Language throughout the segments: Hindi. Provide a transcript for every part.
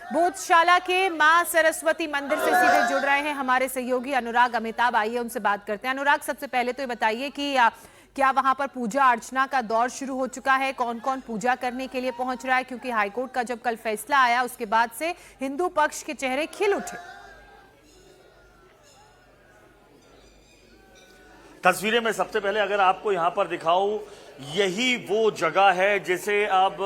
बोधशाला के मां सरस्वती मंदिर से सीधे जुड़ रहे हैं हमारे सहयोगी अनुराग अमिताभ। आइए उनसे बात करते हैं। अनुराग, सबसे पहले तो ये बताइए कि क्या वहां पर पूजा अर्चना का दौर शुरू हो चुका है? कौन कौन पूजा करने के लिए पहुंच रहा है? क्योंकि हाईकोर्ट का जब कल फैसला आया उसके बाद से हिंदू पक्ष के चेहरे खिल उठे। तस्वीरें में सबसे पहले अगर आपको यहां पर दिखाऊं, यही वो जगह है जिसे अब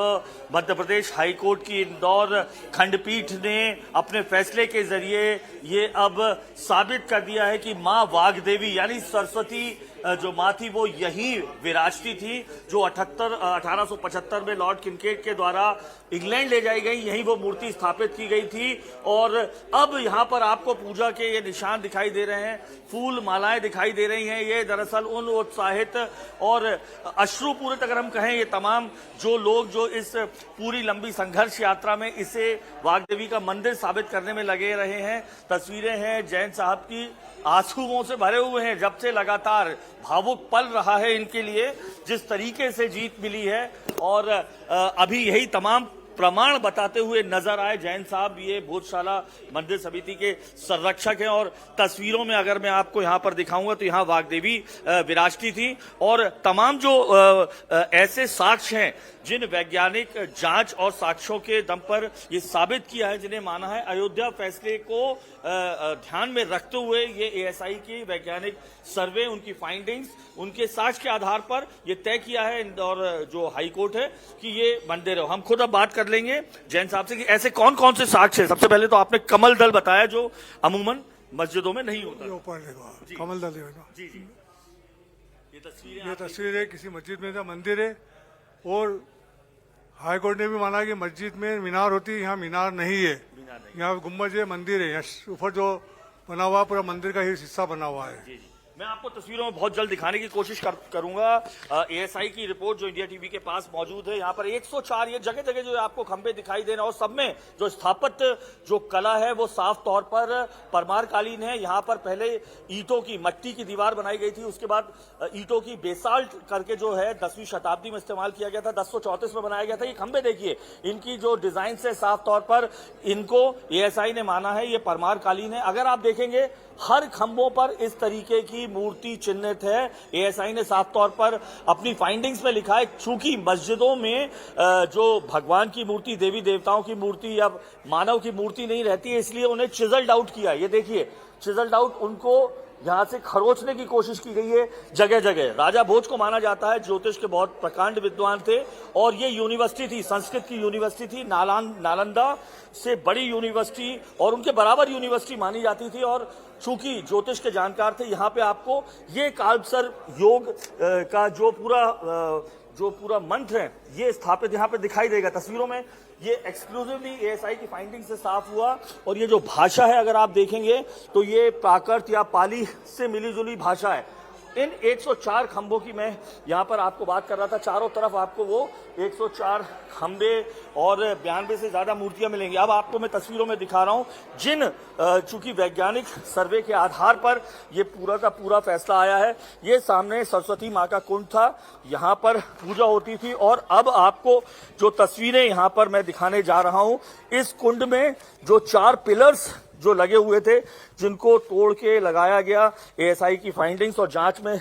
मध्य प्रदेश हाईकोर्ट की इंदौर खंडपीठ ने अपने फैसले के जरिए ये अब साबित कर दिया है कि मां वाग्देवी यानी सरस्वती जो मां थी वो यही विराजती थी, जो 1875 में लॉर्ड किनकेट के द्वारा इंग्लैंड ले जाई गई, यही वो मूर्ति स्थापित की गई थी। और अब यहां पर आपको पूजा के ये निशान दिखाई दे रहे हैं, फूल मालाएं दिखाई दे रही हैं। ये दरअसल उन उत्साहित और अश्रुपूरित अगर हम कहें, ये तमाम जो लोग जो इस पूरी लंबी संघर्ष यात्रा में इसे वाग्देवी का मंदिर साबित करने में लगे रहे हैं। तस्वीरें हैं जैन साहब की, आंसुओं से भरे हुए हैं, जब से लगातार भावुक पल रहा है इनके लिए जिस तरीके से जीत मिली है। और अभी यही तमाम प्रमाण बताते हुए नजर आए जैन साहब। ये बोधशाला मंदिर समिति के संरक्षक हैं और तस्वीरों में अगर मैं आपको यहां पर दिखाऊंगा तो यहां वाग्देवी विराजती थी। और तमाम जो ऐसे साक्ष्य हैं जिन वैज्ञानिक जांच और साक्ष्यों के दम पर ये साबित किया है, जिन्हें माना है अयोध्या फैसले को ध्यान में रखते हुए ये एएसआई की वैज्ञानिक सर्वे, उनकी फाइंडिंग्स, उनके साक्ष्य के आधार पर ये तय किया है इंदौर जो हाईकोर्ट है कि ये मंदिर है। हम खुद अब बात कर लेंगे जैन साहब से कि ऐसे कौन कौन से साक्ष्य है। सबसे पहले तो आपने कमल दल बताया जो अमूमन मस्जिदों में नहीं होता। ऊपर देखो कमल दल देखो। जी जी, ये तस्वीर है किसी मस्जिद में का मंदिर है और हाईकोर्ट ने भी माना कि मस्जिद में मीनार होती है, यहाँ मीनार नहीं है, यहाँ गुम्बज है, मंदिर है। यहाँ ऊपर जो बना हुआ पूरा मंदिर का ही हिस्सा बना हुआ है। जी जी, मैं आपको तस्वीरों में बहुत जल्द दिखाने की कोशिश करूंगा। एएसआई की रिपोर्ट जो इंडिया टीवी के पास मौजूद है, यहाँ पर 104 ये जगह जगह जो आपको खंभे दिखाई दे रहे हैं और सब में जो स्थापत्य जो कला है वो साफ तौर पर परमार कालीन है। यहाँ पर पहले ईंटों की मट्टी की दीवार बनाई गई थी, उसके बाद ईंटों की बेसाल्ट करके जो है 10वीं शताब्दी में इस्तेमाल किया गया था, 1034 में बनाया गया था। ये खंभे देखिए, इनकी जो डिजाइन से साफ तौर पर इनको एएसआई ने माना है ये परमार कालीन है। अगर आप देखेंगे हर खंभों पर इस तरीके की मूर्ति चिन्हित है। एएसआई ने साफ तौर पर अपनी फाइंडिंग्स में लिखा है चूंकि मस्जिदों में जो भगवान की मूर्ति, देवी देवताओं की मूर्ति या मानव की मूर्ति नहीं रहती है, इसलिए उन्हें चिजल्ड आउट किया। ये देखिए चिजल्ड आउट, उनको यहां से खरोचने की कोशिश की गई है जगह जगह। राजा भोज को माना जाता है ज्योतिष के बहुत प्रकांड विद्वान थे और ये यूनिवर्सिटी थी, संस्कृत की यूनिवर्सिटी थी, नालंदा से बड़ी यूनिवर्सिटी और उनके बराबर यूनिवर्सिटी मानी जाती थी। और चूंकि ज्योतिष के जानकार थे, यहाँ पे आपको ये कालसर योग का जो पूरा मंत्र है ये स्थापित यहाँ पे दिखाई देगा तस्वीरों में। ये एक्सक्लूसिवली एएसआई की फाइंडिंग से साफ हुआ। और ये जो भाषा है अगर आप देखेंगे तो ये प्राकृत या पाली से मिली जुली भाषा है। इन 104 खंभों की मैं यहाँ पर आपको बात कर रहा था, चारों तरफ आपको वो 104 खंभे और 92 से ज्यादा मूर्तियां मिलेंगी। अब आपको मैं तस्वीरों में दिखा रहा हूं जिन चूंकि वैज्ञानिक सर्वे के आधार पर ये पूरा का पूरा फैसला आया है। ये सामने सरस्वती मां का कुंड था, यहाँ पर पूजा होती थी। और अब आपको जो तस्वीरें यहाँ पर मैं दिखाने जा रहा हूं, इस कुंड में जो 4 पिलर्स जो लगे हुए थे जिनको तोड़ के लगाया गया, एएसआई की फाइंडिंग्स और जांच में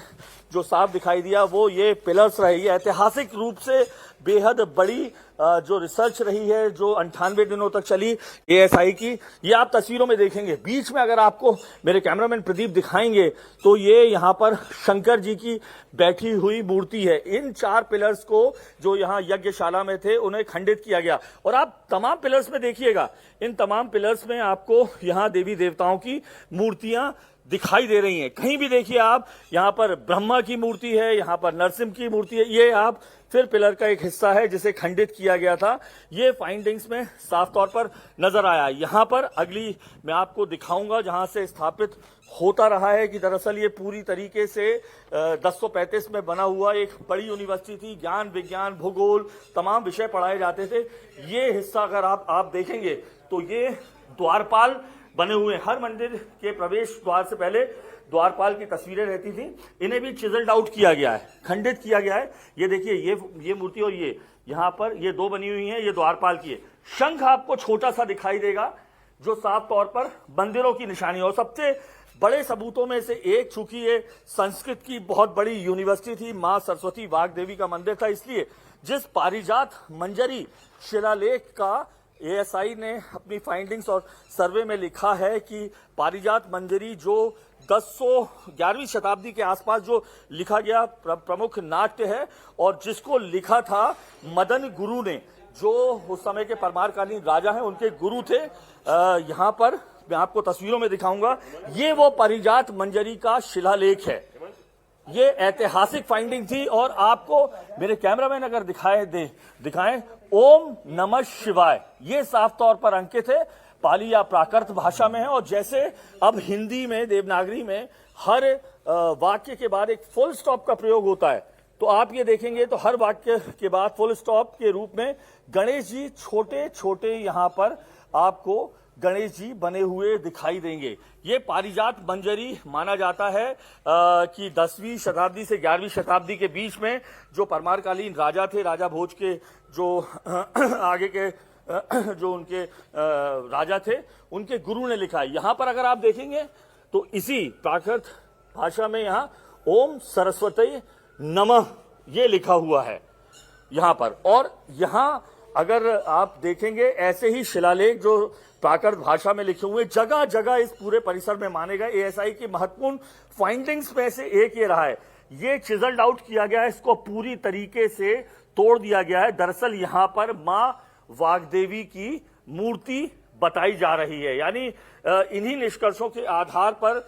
जो साफ दिखाई दिया वो ये पिलर्स रहे। ये ऐतिहासिक रूप से बेहद बड़ी जो रिसर्च रही है जो 98 दिनों तक चली एएसआई की, ये आप तस्वीरों में देखेंगे। बीच में अगर आपको मेरे कैमरामैन प्रदीप दिखाएंगे तो ये यहाँ पर शंकर जी की बैठी हुई मूर्ति है। इन 4 पिलर्स को जो यहाँ यज्ञशाला में थे उन्हें खंडित किया गया। और आप तमाम पिलर्स में देखिएगा, इन तमाम पिलर्स में आपको यहाँ देवी देवताओं की मूर्तियां दिखाई दे रही हैं। कहीं भी देखिए आप, यहाँ पर ब्रह्मा की मूर्ति है, यहाँ पर नरसिंह की मूर्ति है। ये आप फिर पिलर का एक हिस्सा है जिसे खंडित किया गया था। ये फाइंडिंग्स में साफ तौर पर नजर आया। यहाँ पर अगली मैं आपको दिखाऊंगा जहां से स्थापित होता रहा है कि दरअसल ये पूरी तरीके से 1035 में बना हुआ एक बड़ी यूनिवर्सिटी थी। ज्ञान, विज्ञान, भूगोल तमाम विषय पढ़ाए जाते थे। ये हिस्सा अगर आप देखेंगे तो ये द्वारपाल बने हुए, हर मंदिर के प्रवेश द्वार से पहले द्वारपाल की तस्वीरें रहती थी, इन्हें भी चिजल्ड आउट किया गया है, खंडित किया गया है। ये देखिए ये मूर्ति और ये यहाँ पर ये 2 बनी हुई हैं, ये द्वारपाल की है। शंख आपको छोटा सा दिखाई देगा जो साफ तौर पर मंदिरों की निशानी है। और सबसे बड़े सबूतों में से एक, चूंकि ये संस्कृत की बहुत बड़ी यूनिवर्सिटी थी, मां सरस्वती वाग्देवी का मंदिर था, इसलिए जिस पारिजात मंजरी शिलालेख का एएसआई ने अपनी फाइंडिंग्स और सर्वे में लिखा है कि पारिजात मंजरी जो 11वीं शताब्दी के आसपास जो लिखा गया प्रमुख नाट्य है और जिसको लिखा था मदन गुरु ने, जो उस समय के परमारकालीन राजा हैं, उनके गुरु थे। यहां पर मैं आपको तस्वीरों में दिखाऊंगा, ये वो पारिजात मंजरी का शिलालेख है। ये ऐतिहासिक फाइंडिंग थी और आपको मेरे कैमरामैन अगर दिखाएं, ओम नमः शिवाय, ये साफ तौर पर अंकित है, पाली या प्राकृत भाषा में है। और जैसे अब हिंदी में, देवनागरी में हर वाक्य के बाद एक फुल स्टॉप का प्रयोग होता है, तो आप ये देखेंगे तो हर वाक्य के बाद फुल स्टॉप के रूप में गणेश जी छोटे छोटे यहां पर आपको गणेश जी बने हुए दिखाई देंगे। ये पारिजात मंजरी माना जाता है कि 10वीं शताब्दी से 11वीं शताब्दी के बीच में जो परमारकालीन राजा थे, राजा भोज के जो आगे के जो उनके राजा थे, उनके गुरु ने लिखा है। यहां पर अगर आप देखेंगे तो इसी प्राकृत भाषा में यहां ओम सरस्वती नमः ये लिखा हुआ है यहां पर। और यहां अगर आप देखेंगे ऐसे ही शिलालेख जो प्राकृत भाषा में लिखे हुए जगह जगह इस पूरे परिसर में माने गए। एएसआई की महत्वपूर्ण फाइंडिंग्स में से एक ये रहा है, ये चिजल्ड आउट किया गया है, इसको पूरी तरीके से तोड़ दिया गया है। दरअसल यहां पर मां वाग्देवी की मूर्ति बताई जा रही है। यानी इन्हीं निष्कर्षों के आधार पर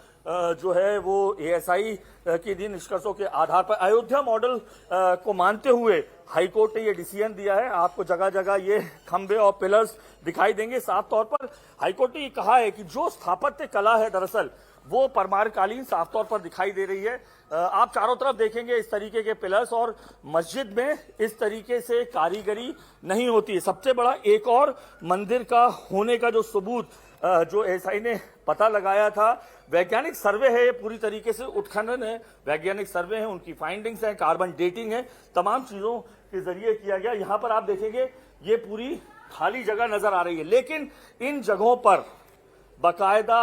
जो है वो एएसआई के इन निष्कर्षों के आधार पर अयोध्या मॉडल को मानते हुए हाईकोर्ट ने ये डिसीजन दिया है। आपको जगह जगह ये खंबे और पिलर्स दिखाई देंगे। साफ तौर पर हाईकोर्ट ने ये कहा है कि जो स्थापत्य कला है दरअसल वो परमारकालीन साफ तौर पर दिखाई दे रही है। आप चारों तरफ देखेंगे इस तरीके के पिलर्स, और मस्जिद में इस तरीके से कारीगरी नहीं होती है। सबसे बड़ा एक और मंदिर का होने का जो सबूत जो एएसआई ने पता लगाया था, वैज्ञानिक सर्वे है, ये पूरी तरीके से उत्खनन है, वैज्ञानिक सर्वे है, उनकी फाइंडिंग्स है, कार्बन डेटिंग है, तमाम चीजों के जरिए किया गया। यहां पर आप देखेंगे ये पूरी खाली जगह नजर आ रही है, लेकिन इन जगहों पर बाकायदा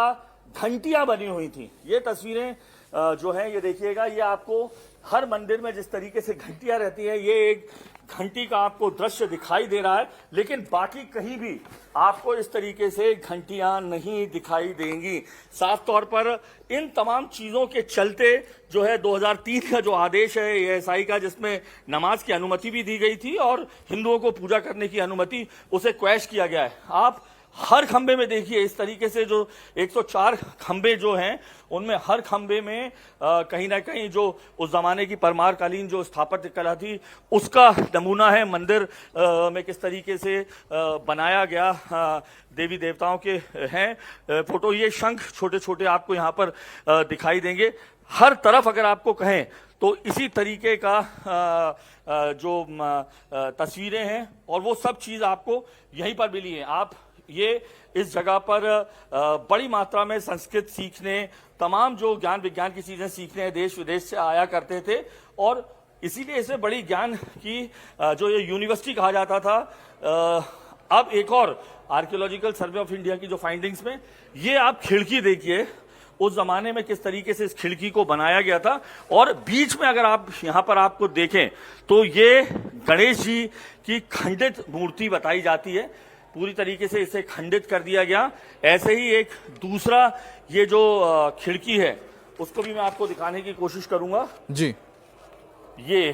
घंटियां बनी हुई थी। ये तस्वीरें जो हैं ये देखिएगा, ये आपको हर मंदिर में जिस तरीके से घंटियां रहती है, ये एक घंटी का आपको दृश्य दिखाई दे रहा है, लेकिन बाकी कहीं भी आपको इस तरीके से घंटियां नहीं दिखाई देंगी। साफ तौर पर इन तमाम चीजों के चलते जो है 2003 का जो आदेश है एएसआई का, जिसमें नमाज की अनुमति भी दी गई थी और हिंदुओं को पूजा करने की अनुमति, उसे क्वैश किया गया है। आप हर खंबे में देखिए इस तरीके से जो 104 खंबे जो हैं उनमें हर खंबे में कहीं ना कहीं जो उस जमाने की परमारकालीन जो स्थापत्य कला थी उसका नमूना है। मंदिर में किस तरीके से बनाया गया देवी देवताओं के हैं फोटो। ये शंख छोटे छोटे आपको यहाँ पर दिखाई देंगे। हर तरफ अगर आपको कहें तो इसी तरीके का जो तस्वीरें हैं और वो सब चीज आपको यहीं पर मिली है। आप ये इस जगह पर बड़ी मात्रा में संस्कृत सीखने, तमाम जो ज्ञान विज्ञान की चीजें सीखने देश विदेश से आया करते थे, और इसीलिए इसे बड़ी ज्ञान की जो ये यूनिवर्सिटी कहा जाता था। अब एक और आर्कियोलॉजिकल सर्वे ऑफ इंडिया की जो फाइंडिंग्स में ये आप खिड़की देखिए, उस जमाने में किस तरीके से इस खिड़की को बनाया गया था, और बीच में अगर आप यहां पर आपको देखें तो ये गणेश जी की खंडित मूर्ति बताई जाती है। पूरी तरीके से इसे खंडित कर दिया गया। ऐसे ही एक दूसरा ये जो खिड़की है उसको भी मैं आपको दिखाने की कोशिश करूंगा जी। ये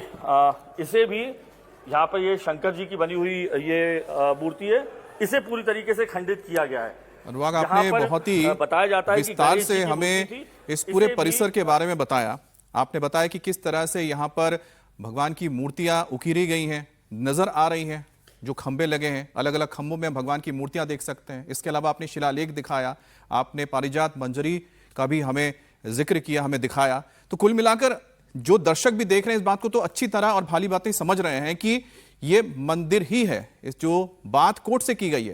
इसे भी यहाँ पर ये शंकर जी की बनी हुई ये मूर्ति है, इसे पूरी तरीके से खंडित किया गया है। अनुराग, आपने बहुत ही बताया जाता है विस्तार से हमें इस पूरे परिसर के बारे में बताया। आपने बताया कि किस तरह से यहाँ पर भगवान की मूर्तियां उकीरी गई हैं, नजर आ रही हैं, जो खंबे लगे हैं, अलग अलग खंभों में भगवान की मूर्तियां देख सकते हैं। इसके अलावा आपने शिलालेख दिखाया, आपने पारिजात मंजरी का भी हमें जिक्र किया, हमें दिखाया। तो कुल मिलाकर जो दर्शक भी देख रहे हैं इस बात को तो अच्छी तरह और भाली बातें समझ रहे हैं कि ये मंदिर ही है, जो बात कोर्ट से की गई है।